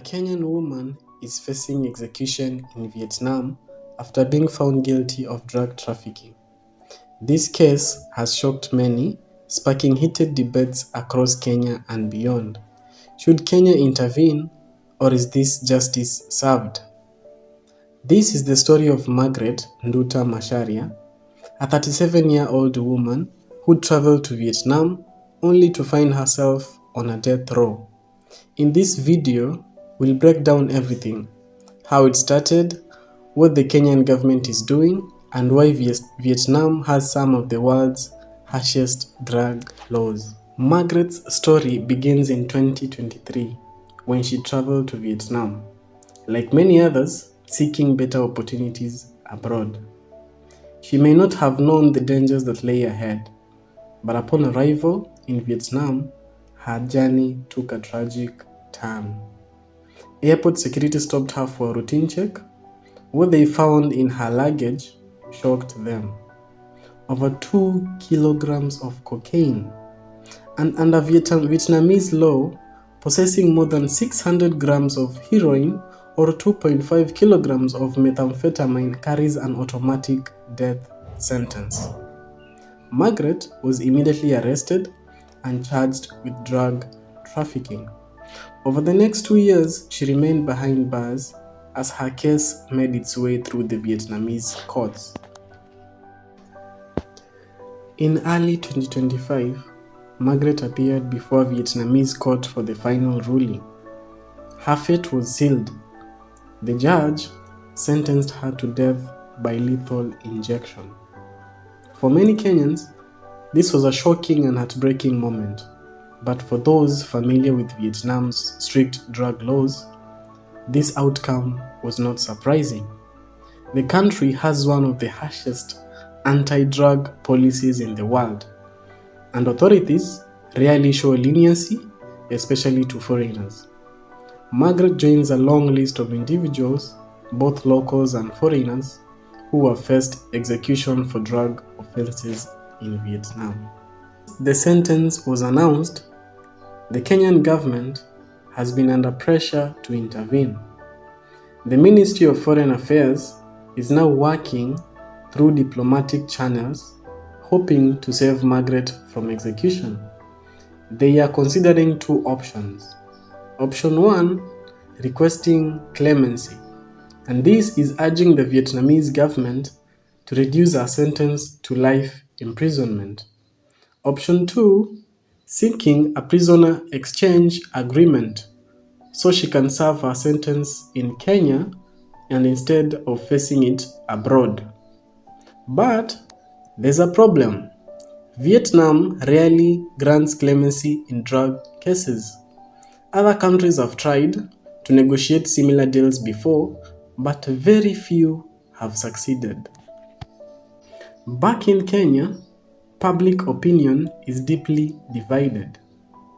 Kenyan woman is facing execution in Vietnam after being found guilty of drug trafficking. This case has shocked many, sparking heated debates across Kenya and beyond. Should Kenya intervene, or is this justice served? This is the story of Margret Nduta Macharia, a 37-year-old woman who traveled to Vietnam only to find herself on a death row. In this video, we'll break down everything: how it started, what the Kenyan government is doing, and why Vietnam has some of the world's harshest drug laws. Margret's story begins in 2023 when she traveled to Vietnam, like many others seeking better opportunities abroad. She may not have known the dangers that lay ahead, but upon arrival in Vietnam, her journey took a tragic turn. Airport security stopped her for a routine check. What they found in her luggage shocked them: over 2 kilograms of cocaine. And under Vietnamese law, possessing more than 600 grams of heroin or 2.5 kilograms of methamphetamine carries an automatic death sentence. Margret was immediately arrested and charged with drug trafficking. Over the next 2 years, she remained behind bars as her case made its way through the Vietnamese courts. In early 2025, Margret appeared before a Vietnamese court for the final ruling. Her fate was sealed. The judge sentenced her to death by lethal injection. For many Kenyans, this was a shocking and heartbreaking moment, but for those familiar with Vietnam's strict drug laws, this outcome was not surprising. The country has one of the harshest anti-drug policies in the world, and authorities rarely show leniency, especially to foreigners. Margret joins a long list of individuals, both locals and foreigners, who have faced execution for drug offenses in Vietnam. The sentence was announced. The Kenyan government has been under pressure to intervene. The Ministry of Foreign Affairs is now working through diplomatic channels, hoping to save Margret from execution. They are considering two options. Option 1, requesting clemency, and this is urging the Vietnamese government to reduce her sentence to life imprisonment. Option 2, seeking a prisoner exchange agreement so she can serve her sentence in Kenya and instead of facing it abroad. But there's a problem. Vietnam rarely grants clemency in drug cases. Other countries have tried to negotiate similar deals before, but very few have succeeded. Back in Kenya, public opinion is deeply divided.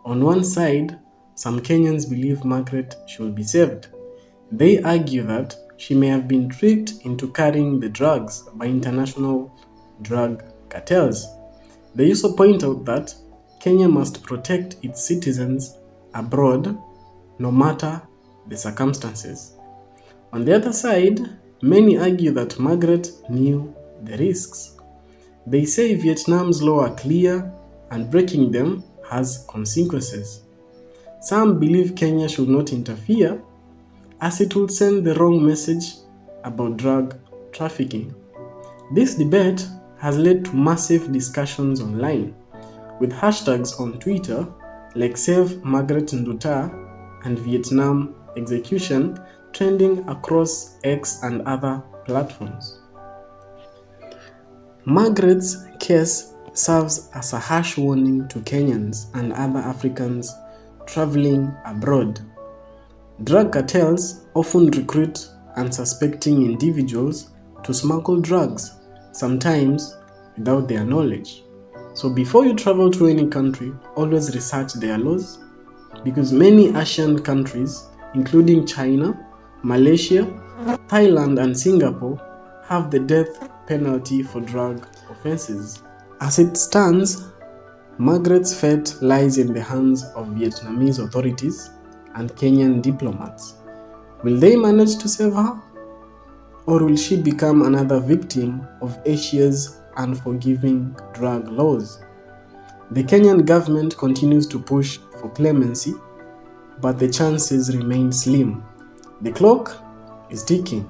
On one side, some Kenyans believe Margret should be saved. They argue that she may have been tricked into carrying the drugs by international drug cartels. They also point out that Kenya must protect its citizens abroad, no matter the circumstances. On the other side, many argue that Margret knew the risks. They say Vietnam's laws are clear and breaking them has consequences. Some believe Kenya should not interfere, as it would send the wrong message about drug trafficking. This debate has led to massive discussions online, with hashtags on Twitter like Save Margret Nduta and Vietnam Execution trending across X and other platforms. Margret's case serves as a harsh warning to Kenyans and other Africans traveling abroad. Drug cartels often recruit unsuspecting individuals to smuggle drugs, sometimes without their knowledge. So before you travel to any country, always research their laws, because many Asian countries, including China, Malaysia, Thailand, and Singapore, have the death penalty for drug offenses. As it stands, Margret's fate lies in the hands of Vietnamese authorities and Kenyan diplomats. Will they manage to save her? Or will she become another victim of Asia's unforgiving drug laws? The Kenyan government continues to push for clemency, but the chances remain slim. The clock is ticking.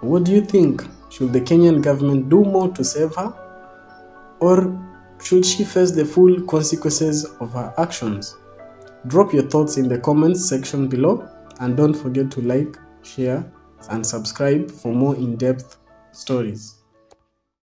What do you think? Should the Kenyan government do more to save her? Or should she face the full consequences of her actions? Drop your thoughts in the comments section below, and don't forget to like, share, and subscribe for more in-depth stories.